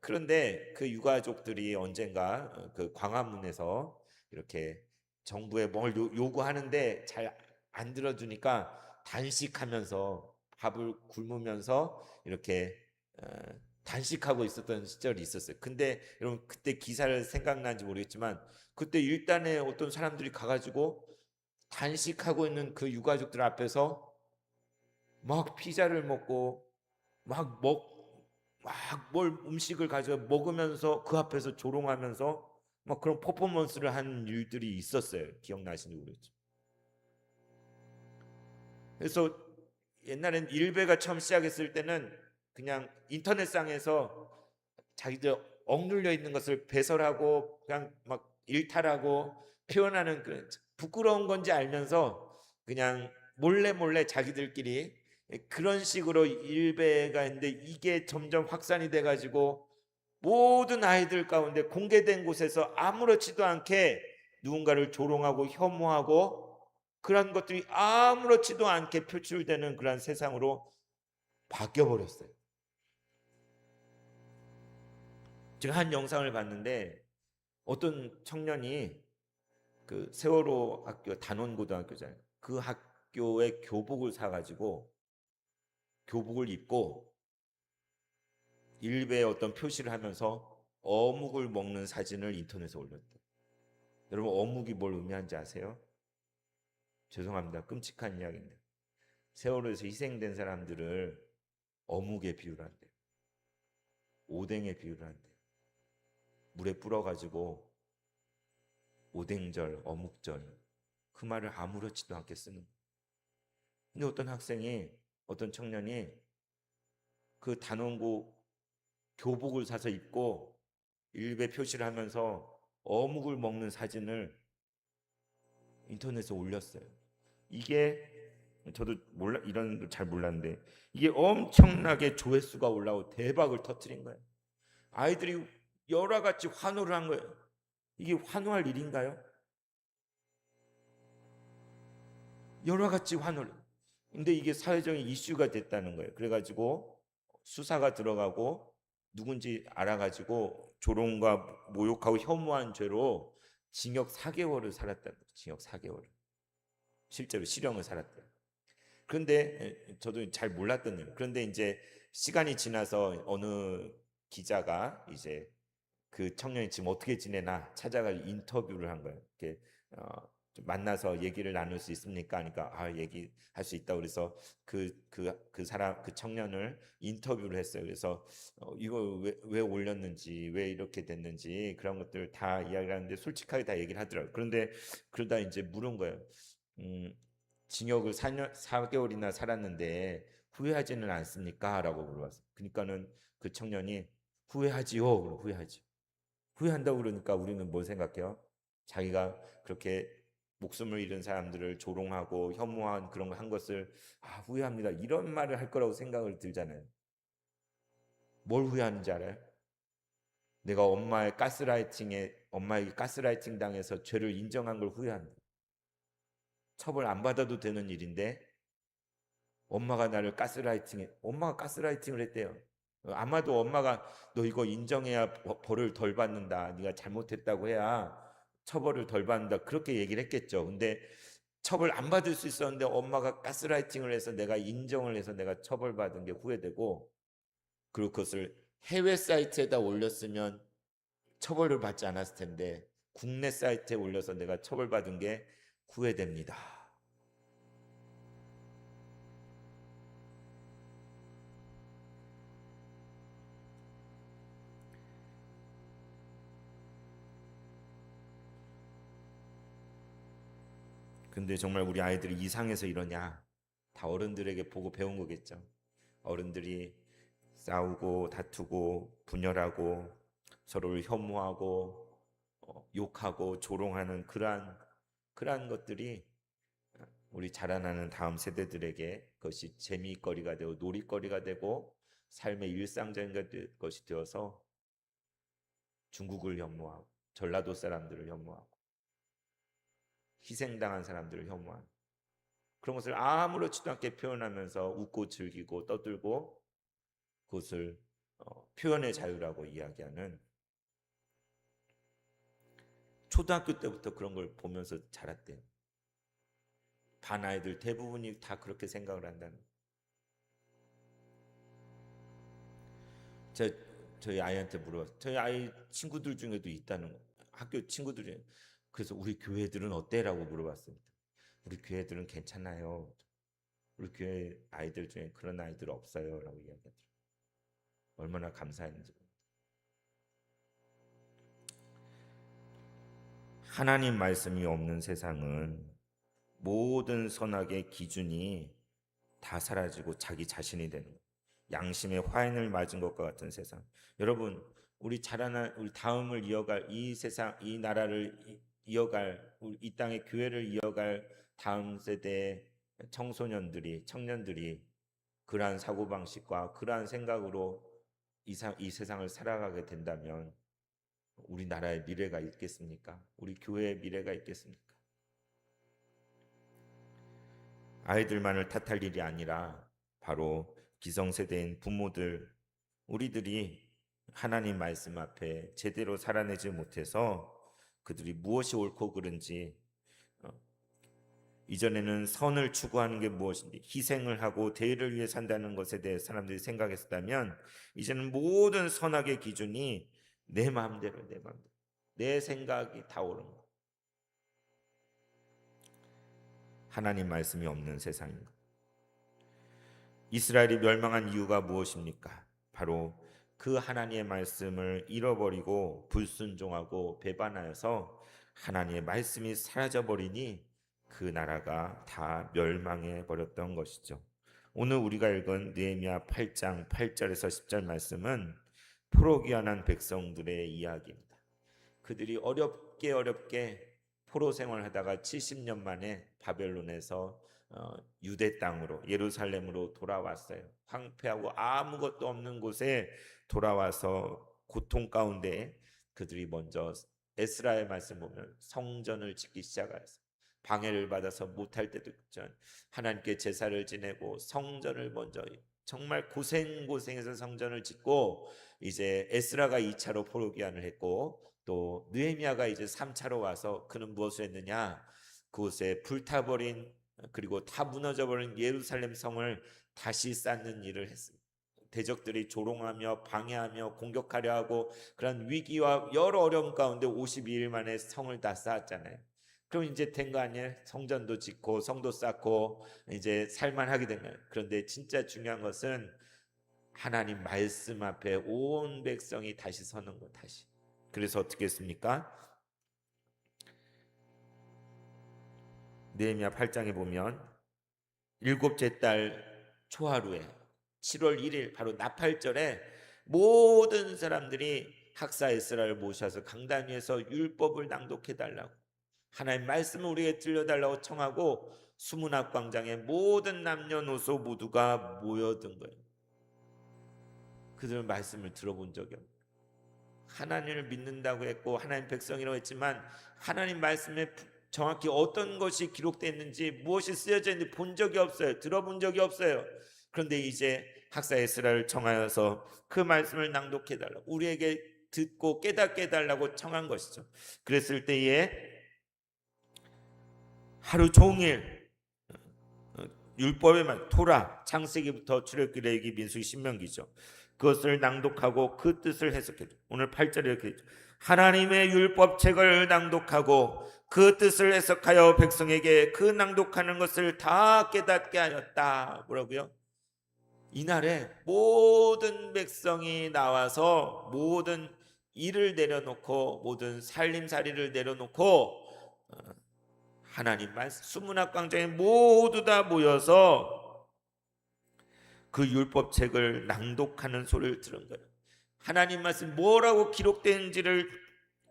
그런데 그 유가족들이 언젠가 그 광화문에서 이렇게 정부에 뭘 요구하는데 잘 안 들어주니까 단식하면서 밥을 굶으면서 이렇게 어, 단식하고 있었던 시절이 있었어요. 근데 여러분 그때 기사를 생각나는지 모르겠지만 그때 일단에 어떤 사람들이 가가지고 단식하고 있는 그 유가족들 앞에서 막 피자를 먹고 막 뭘 음식을 가져 먹으면서 그 앞에서 조롱하면서 막 그런 퍼포먼스를 한 일들이 있었어요. 기억나시는지 모르겠죠. 그래서 옛날엔 일베가 처음 시작했을 때는 그냥 인터넷상에서 자기들 억눌려 있는 것을 배설하고 그냥 막 일탈하고 표현하는 그 부끄러운 건지 알면서 그냥 몰래 몰래 자기들끼리 그런 식으로 일베가 있는데, 이게 점점 확산이 돼 가지고 모든 아이들 가운데 공개된 곳에서 아무렇지도 않게 누군가를 조롱하고 혐오하고 그런 것들이 아무렇지도 않게 표출되는 그런 세상으로 바뀌어 버렸어요. 제가 한 영상을 봤는데 어떤 청년이 그 세월호 학교 단원고등학교잖아요. 그 학교의 교복을 사가지고 교복을 입고 일베에 어떤 표시를 하면서 어묵을 먹는 사진을 인터넷에 올렸대요. 여러분 어묵이 뭘 의미하는지 아세요? 죄송합니다. 끔찍한 이야기인데 세월호에서 희생된 사람들을 어묵에 비유를 한대요. 오뎅에 비유를 한대요. 물에 불어가지고 오뎅절, 어묵절, 그 말을 아무렇지도 않게 쓰는. 근데 어떤 청년이 그 단원고 교복을 사서 입고 일베 표시를 하면서 어묵을 먹는 사진을 인터넷에 올렸어요. 이게 저도 몰라 이런 거 잘 몰랐는데 이게 엄청나게 조회수가 올라오고 대박을 터뜨린 거예요. 아이들이 여러 가지 환호를 한 거예요. 이게 환호할 일인가요? 여러 가지 환호를. 근데 이게 사회적인 이슈가 됐다는 거예요. 그래가지고 수사가 들어가고 누군지 알아가지고 조롱과 모욕하고 혐오한 죄로 징역 4개월을 살았다는 거예요. 징역 4개월을. 실제로 실형을 살았대요. 그런데 저도 잘 몰랐던 일. 그런데 이제 시간이 지나서 어느 기자가 이제 그 청년이 지금 어떻게 지내나 찾아가 인터뷰를 한 거예요. 이렇게 좀 만나서 얘기를 나눌 수 있습니까? 하니까 얘기할 수 있다고 그래서 그 사람 그 청년을 인터뷰를 했어요. 그래서 이거 왜 올렸는지 왜 이렇게 됐는지 그런 것들 다 이야기를 하는데 솔직하게 다 얘기를 하더라고요. 그런데 그러다 이제 물은 거예요. 음, 징역을 4개월이나 살았는데 후회하지는 않습니까? 라고 물어봤어요. 그러니까는 그 청년이 후회하지요. 후회하지. 후회한다고 그러니까 우리는 뭘 생각해요? 자기가 그렇게 목숨을 잃은 사람들을 조롱하고 혐오한 그런 거 한 것을 후회합니다. 이런 말을 할 거라고 생각을 들잖아요. 뭘 후회하는지 알아요? 내가 엄마에게 가스라이팅 당해서 죄를 인정한 걸 후회한다. 처벌 안 받아도 되는 일인데 엄마가 가스라이팅을 했대요. 아마도 엄마가 너 이거 인정해야 벌을 덜 받는다. 네가 잘못했다고 해야 처벌을 덜 받는다. 그렇게 얘기를 했겠죠. 근데 처벌 안 받을 수 있었는데 엄마가 가스라이팅을 해서 내가 인정을 해서 내가 처벌받은 게 후회되고, 그리고 그것을 해외 사이트에다 올렸으면 처벌을 받지 않았을 텐데 국내 사이트에 올려서 내가 처벌받은 게 후회됩니다. 근데 정말 우리 아이들이 이상해서 이러냐? 다 어른들에게 보고 배운 거겠죠. 어른들이 싸우고 다투고 분열하고 서로를 혐오하고 욕하고 조롱하는 그러한 것들이 우리 자라나는 다음 세대들에게 그것이 재미거리가 되고 놀이거리가 되고 삶의 일상적인 것이 되어서 중국을 혐오하고 전라도 사람들을 혐오하고 희생당한 사람들을 혐오하고 그런 것을 아무렇지도 않게 표현하면서 웃고 즐기고 떠들고 그것을 표현의 자유라고 이야기하는, 초등학교 때부터 그런 걸 보면서 자랐대요. 반 아이들 대부분이 다 그렇게 생각을 한다는. 제가 저희 아이한테 물어봤어요. 저희 아이 친구들 중에도 있다는 거. 학교 친구들 중에. 그래서 우리 교회들은 어때라고 물어봤습니다. 우리 교회들은 괜찮아요. 우리 교회 아이들 중에 그런 아이들 없어요라고 이야기하더라고요. 얼마나 감사했는지. 하나님 말씀이 없는 세상은 모든 선악의 기준이 다 사라지고 자기 자신이 되는 거예요. 양심의 화인을 맞은 것과 같은 세상. 여러분, 우리 다음을 이어갈 이 세상, 이 나라를 이어갈 이 땅의 교회를 이어갈 다음 세대의 청년들이 그러한 사고방식과 그러한 생각으로 이 세상을 살아가게 된다면 우리나라의 미래가 있겠습니까? 우리 교회의 미래가 있겠습니까? 아이들만을 탓할 일이 아니라 바로 기성세대인 부모들, 우리들이 하나님 말씀 앞에 제대로 살아내지 못해서 그들이 무엇이 옳고 그른지, 어, 이전에는 선을 추구하는 게 무엇인지, 희생을 하고 대의를 위해 산다는 것에 대해 사람들이 생각했다면 이제는 모든 선악의 기준이 내 마음대로 내 생각이 다 옳은 거. 하나님 말씀이 없는 세상입니다. 이스라엘이 멸망한 이유가 무엇입니까? 바로 그 하나님의 말씀을 잃어버리고 불순종하고 배반하여서 하나님의 말씀이 사라져버리니 그 나라가 다 멸망해 버렸던 것이죠. 오늘 우리가 읽은 느헤미야 8장 8절에서 10절 말씀은 포로귀환한 백성들의 이야기입니다. 그들이 어렵게 포로 생활하다가 70년 만에 바벨론에서 유대 땅으로 예루살렘으로 돌아왔어요. 황폐하고 아무것도 없는 곳에 돌아와서 고통 가운데 그들이 먼저 에스라의 말씀 보면 성전을 짓기 시작했어요. 방해를 받아서 못할 때도 전 하나님께 제사를 지내고 성전을 먼저 정말 고생해서 성전을 짓고, 이제 에스라가 2차로 포로기한을 했고 또 느헤미야가 이제 3차로 와서 그는 무엇을 했느냐, 그곳에 불타버린 그리고 다 무너져버린 예루살렘 성을 다시 쌓는 일을 했습니다. 대적들이 조롱하며 방해하며 공격하려 하고 그런 위기와 여러 어려움 가운데 52일 만에 성을 다 쌓았잖아요. 그럼 이제 된 거 아니에요? 성전도 짓고 성도 쌓고 이제 살만하게 된 거예요. 그런데 진짜 중요한 것은 하나님 말씀 앞에 온 백성이 다시 서는 거, 다시. 그래서 어떻게 했습니까? 느헤미야 8장에 보면 일곱째 달 초하루에 7월 1일 바로 나팔절에 모든 사람들이 학사 에스라를 모셔서 강단 위에서 율법을 낭독해 달라고, 하나님 말씀을 우리에게 들려달라고 청하고 수문학 광장에 모든 남녀노소 모두가 모여든 거예요. 그들은 말씀을 들어본 적이 없어요. 하나님을 믿는다고 했고 하나님 백성이라고 했지만 하나님 말씀에 정확히 어떤 것이 기록되어 있는지, 무엇이 쓰여져 있는지 본 적이 없어요. 들어본 적이 없어요. 그런데 이제 학사 에스라를 청하여서 그 말씀을 낭독해 달라고, 우리에게 듣고 깨닫게 해달라고 청한 것이죠. 그랬을 때에 하루 종일 율법의 말, 토라, 창세기부터 출애굽기, 레위기, 민수기, 신명기죠. 그것을 낭독하고 그 뜻을 해석해요. 오늘 8절에 이렇게 했죠. 하나님의 율법책을 낭독하고 그 뜻을 해석하여 백성에게 그 낭독하는 것을 다 깨닫게 하였다. 뭐라고요? 이날에 모든 백성이 나와서 모든 일을 내려놓고 모든 살림살이를 내려놓고 하나님 말씀 수문학 광장에 모두 다 모여서 그 율법책을 낭독하는 소리를 들은 거예요. 하나님 말씀 뭐라고 기록되는지를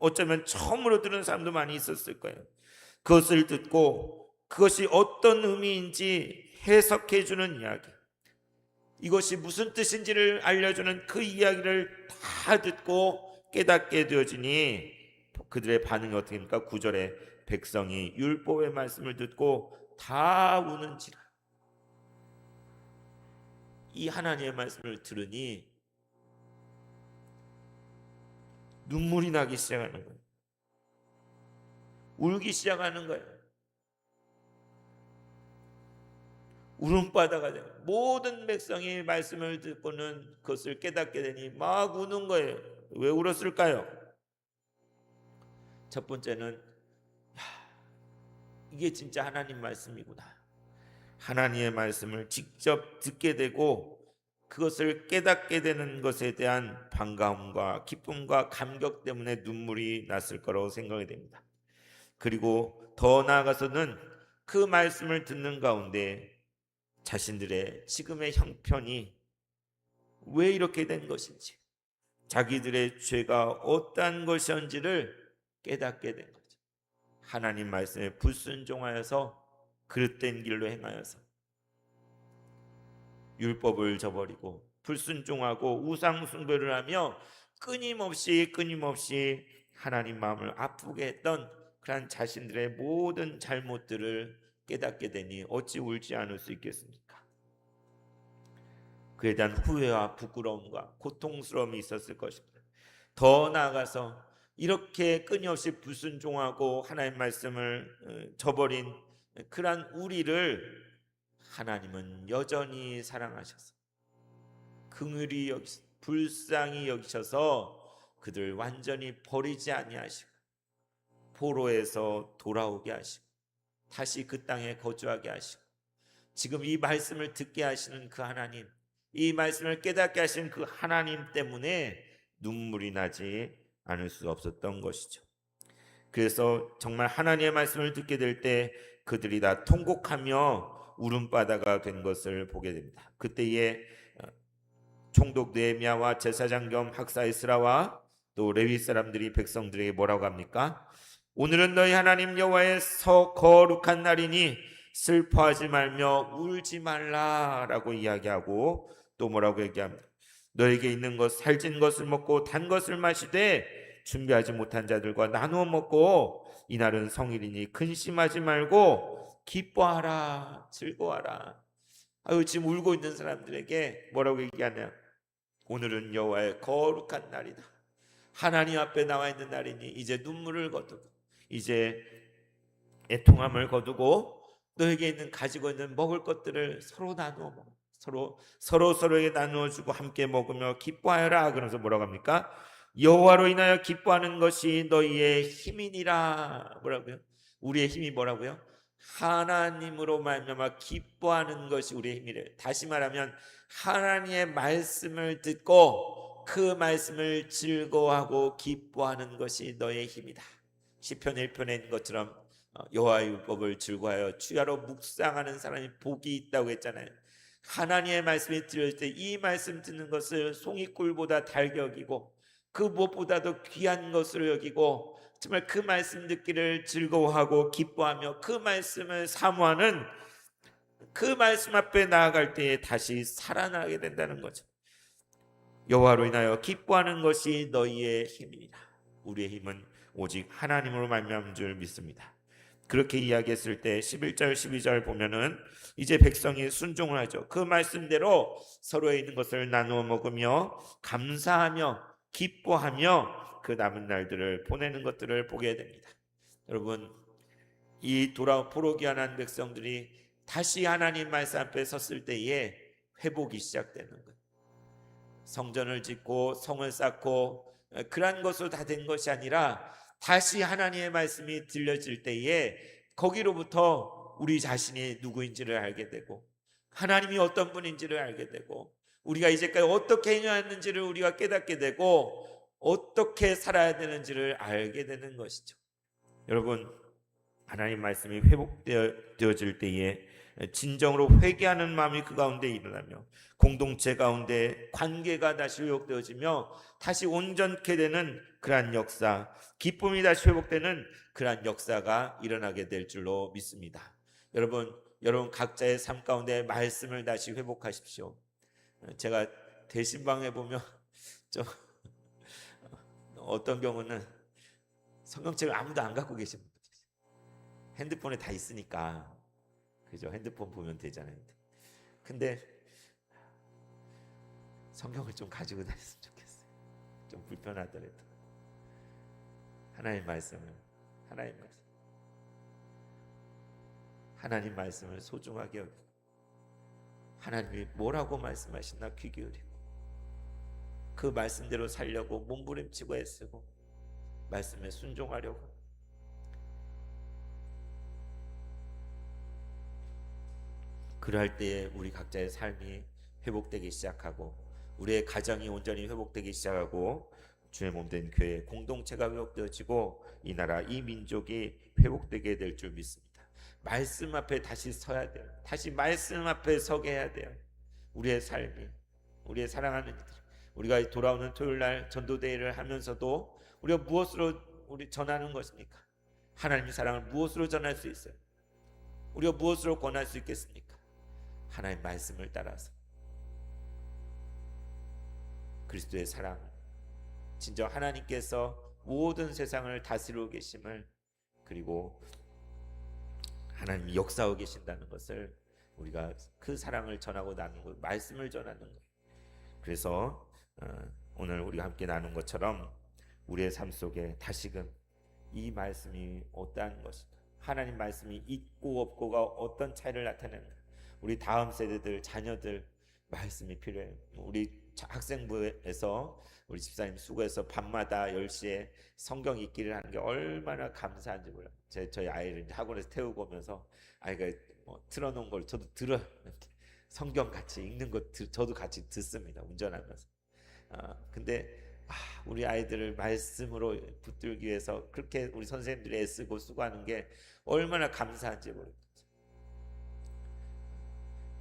어쩌면 처음으로 들은 사람도 많이 있었을 거예요. 그것을 듣고 그것이 어떤 의미인지 해석해 주는 이야기, 이것이 무슨 뜻인지를 알려주는 그 이야기를 다 듣고 깨닫게 되어지니 그들의 반응이 어떻게 됩니까? 9절에 백성이 율법의 말씀을 듣고 다 우는지라. 이 하나님의 말씀을 들으니 눈물이 나기 시작하는 거예요. 울기 시작하는 거예요. 울음바다가 돼요. 모든 백성이 말씀을 듣고는 그것을 깨닫게 되니 막 우는 거예요. 왜 울었을까요? 첫 번째는 이게 진짜 하나님 말씀이구나. 하나님의 말씀을 직접 듣게 되고 그것을 깨닫게 되는 것에 대한 반가움과 기쁨과 감격 때문에 눈물이 났을 거라고 생각이 됩니다. 그리고 더 나아가서는 그 말씀을 듣는 가운데 자신들의 지금의 형편이 왜 이렇게 된 것인지, 자기들의 죄가 어떠한 것이었는지를 깨닫게 된 거죠. 하나님 말씀에 불순종하여서 그릇된 길로 행하여서 율법을 저버리고 불순종하고 우상 숭배를 하며 끊임없이 하나님 마음을 아프게 했던 그런 자신들의 모든 잘못들을 깨닫게 되니 어찌 울지 않을 수 있겠습니까? 그에 대한 후회와 부끄러움과 고통스러움이 있었을 것입니다. 더 나아가서 이렇게 끊임없이 불순종하고 하나님 말씀을 저버린 그러한 우리를 하나님은 여전히 사랑하셔서 긍휼히 여기서 불쌍히 여기셔서 그들 완전히 버리지 아니하시고 포로에서 돌아오게 하시고 다시 그 땅에 거주하게 하시고 지금 이 말씀을 듣게 하시는 그 하나님, 이 말씀을 깨닫게 하시는 그 하나님 때문에 눈물이 나지 않을 수 없었던 것이죠. 그래서 정말 하나님의 말씀을 듣게 될 때 그들이 다 통곡하며 울음바다가 된 것을 보게 됩니다. 그때에 총독 느헤미야와 제사장 겸 학사 에스라와 또 레위 사람들이 백성들에게 뭐라고 합니까? 오늘은 너희 하나님 여호와의 거룩한 날이니 슬퍼하지 말며 울지 말라라고 이야기하고 또 뭐라고 얘기합니다. 너에게 있는 것 살찐 것을 먹고 단 것을 마시되 준비하지 못한 자들과 나누어 먹고 이날은 성일이니 근심하지 말고 기뻐하라, 즐거워하라. 지금 울고 있는 사람들에게 뭐라고 얘기하냐? 오늘은 여호와의 거룩한 날이다. 하나님 앞에 나와 있는 날이니 이제 눈물을 거두고 이제 애통함을 거두고 너에게 있는 가지고 있는 먹을 것들을 서로 나누어 먹어. 서로에게 나누어 주고 함께 먹으며 기뻐하여라. 그러면서 뭐라고 합니까? 여호와로 인하여 기뻐하는 것이 너희의 힘이니라. 뭐라고요? 우리의 힘이 뭐라고요? 하나님으로 말미암아 기뻐하는 것이 우리의 힘이래요. 다시 말하면 하나님의 말씀을 듣고 그 말씀을 즐거워하고 기뻐하는 것이 너의 힘이다. 시편 1편에 있는 것처럼 여호와의 율법을 즐거워하여 주야로 묵상하는 사람이 복이 있다고 했잖아요. 하나님의 말씀이 들려질 때 이 말씀 듣는 것을 송이꿀보다 달게 여기고 그 무엇보다도 귀한 것으로 여기고 정말 그 말씀 듣기를 즐거워하고 기뻐하며 그 말씀을 사모하는 그 말씀 앞에 나아갈 때에 다시 살아나게 된다는 거죠. 여호와로 인하여 기뻐하는 것이 너희의 힘이니라. 우리의 힘은 오직 하나님으로 말미암은 줄 믿습니다. 그렇게 이야기했을 때 11절 12절 보면은 이제 백성이 순종을 하죠. 그 말씀대로 서로에 있는 것을 나누어 먹으며 감사하며 기뻐하며 그 남은 날들을 보내는 것들을 보게 됩니다. 여러분, 이 포로기한한 백성들이 다시 하나님 말씀 앞에 섰을 때에 회복이 시작되는 거예요. 성전을 짓고 성을 쌓고 그러한 것으로 다 된 것이 아니라 다시 하나님의 말씀이 들려질 때에 거기로부터 우리 자신이 누구인지를 알게 되고 하나님이 어떤 분인지를 알게 되고 우리가 이제까지 어떻게 행했는지를 우리가 깨닫게 되고 어떻게 살아야 되는지를 알게 되는 것이죠. 여러분, 하나님 말씀이 회복되어질 때에 진정으로 회개하는 마음이 그 가운데 일어나며 공동체 가운데 관계가 다시 회복되어지며 다시 온전케 되는 그러한 역사, 기쁨이 다시 회복되는 그러한 역사가 일어나게 될 줄로 믿습니다. 여러분 각자의 삶 가운데 말씀을 다시 회복하십시오. 제가 대신방에 보면 좀 어떤 경우는 성경책을 아무도 안 갖고 계신 분들 계세요. 핸드폰에 다 있으니까 그죠? 핸드폰 보면 되잖아요. 근데 성경을 좀 가지고 다녔으면 좋겠어요. 좀 불편하더라도 하나님 말씀을 소중하게 여기고 하나님이 뭐라고 말씀하시나 귀 기울이고 그 말씀대로 살려고 몸부림치고 애쓰고 말씀에 순종하려고 그럴 때에 우리 각자의 삶이 회복되기 시작하고 우리의 가정이 온전히 회복되기 시작하고 주의 몸된 교회 공동체가 회복되어지고 이 나라 이 민족이 회복되게 될 줄 믿습니다. 말씀 앞에 다시 서야 돼요. 다시 말씀 앞에 서게 해야 돼요. 우리의 삶이 우리의 사랑하는 이들 우리가 돌아오는 토요일날 전도대회를 하면서도 우리가 무엇으로 우리 전하는 것입니까? 하나님의 사랑을 무엇으로 전할 수 있어요? 우리가 무엇으로 권할 수 있겠습니까? 하나님 말씀을 따라서 그리스도의 사랑, 진정 하나님께서 모든 세상을 다스리고 계심을 그리고 하나님이 역사하고 계신다는 것을 우리가 그 사랑을 전하고 나누는 것, 말씀을 전하는 것. 그래서 오늘 우리가 함께 나눈 것처럼 우리의 삶 속에 다시금 이 말씀이 어떠한 것인가, 하나님 말씀이 있고 없고가 어떤 차이를 나타내는가, 우리 다음 세대들 자녀들 말씀이 필요해요. 우리 학생부에서 우리 집사님 수고해서 밤마다 10시에 성경 읽기를 하는 게 얼마나 감사한지 몰라요. 저희 아이를 학원에서 태우고 오면서 아이가 틀어놓은 걸 저도 들어요. 성경 같이 읽는 거 저도 같이 듣습니다. 운전하면서. 근데 우리 아이들을 말씀으로 붙들기 위해서 그렇게 우리 선생님들이 애쓰고 수고하는 게 얼마나 감사한지 모릅니다.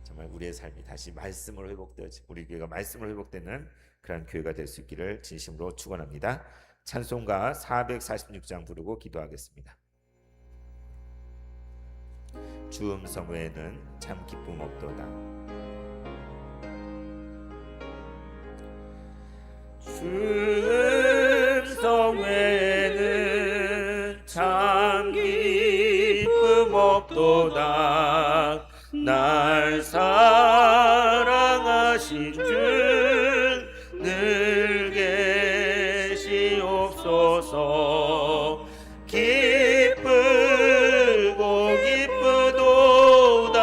정말 우리의 삶이 다시 말씀으로 회복되어지 우리 교회가 말씀으로 회복되는 그런 교회가 될 수 있기를 진심으로 축원합니다. 찬송가 446장 부르고 기도하겠습니다. 주 음성 외에는 참 기쁨 없도다. 주 음성 외에는 참 기쁨 없도다. 날 사랑하신 주 늘 계시옵소서. 기쁘고 기쁘도다.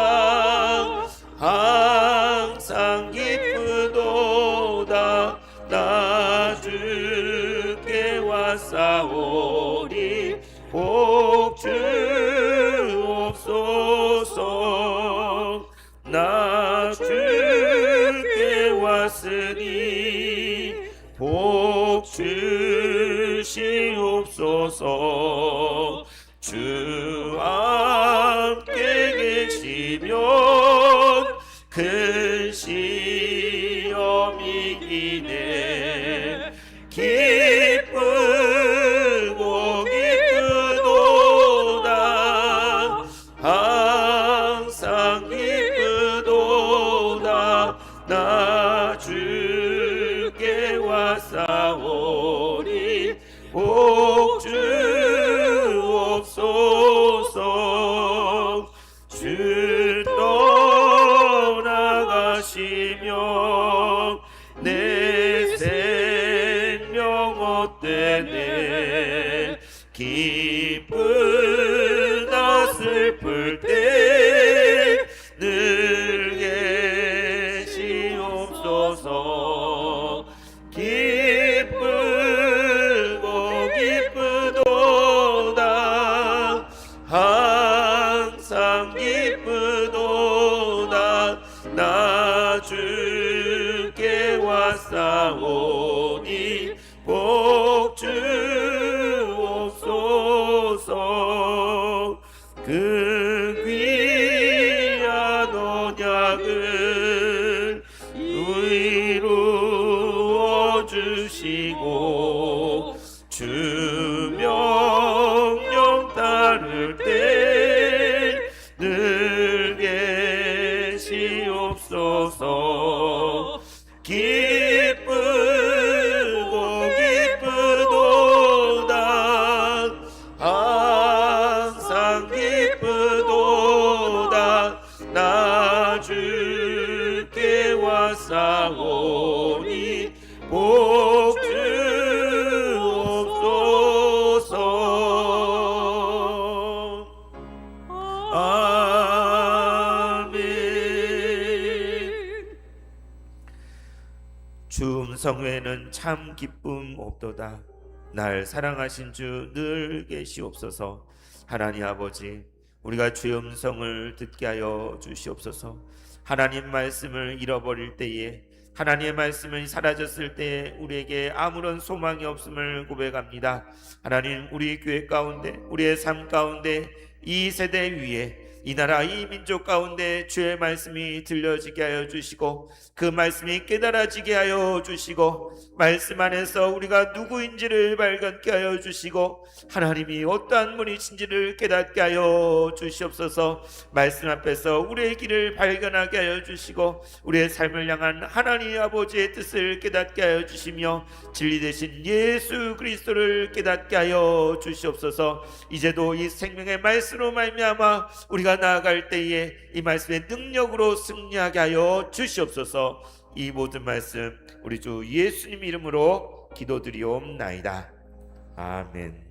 항상 기쁘도다. 나 주께 왔사오니 복 주옵소서. 나 주께 왔으니 복 주시옵소서. 주 함께 계시면 그 복 주옵소서. 주 떠나가시면 내 생명 헛되네. 기쁘다 슬플 때 늘 계시옵소서. 기쁘고 기쁘도다 항상 기쁘도다. 나 주께 왔사오니 복 주옵소서. 그 귀한 언약을 이루어 주시고 주 명령 따를 때 늘 계시옵소서. 기쁘고 기쁘도다 항상 기쁘도다. 나 주께 왔사오니 복 주옵소서. 아멘. 주 음성 외에는 참 기쁨 없도다. 날 사랑하신 주 늘 계시옵소서. 하나님 아버지, 우리가 주의 음성을 듣게 하여 주시옵소서. 하나님 말씀을 잃어버릴 때에, 하나님의 말씀이 사라졌을 때에 우리에게 아무런 소망이 없음을 고백합니다. 하나님, 우리 교회 가운데, 우리의 삶 가운데, 이 세대 위에, 이 나라 이 민족 가운데 주의 말씀이 들려지게 하여 주시고 그 말씀이 깨달아지게 하여 주시고 말씀 안에서 우리가 누구인지를 발견케 하여 주시고 하나님이 어떠한 분이신지를 깨닫게 하여 주시옵소서. 말씀 앞에서 우리의 길을 발견하게 하여 주시고 우리의 삶을 향한 하나님 아버지의 뜻을 깨닫게 하여 주시며 진리 되신 예수 그리스도를 깨닫게 하여 주시옵소서. 이제도 이 생명의 말씀으로 말미암아 우리가 나아갈 때에 이 말씀의 능력으로 승리하게 하여 주시옵소서. 이 모든 말씀 우리 주 예수님 이름으로 기도드리옵나이다. 아멘.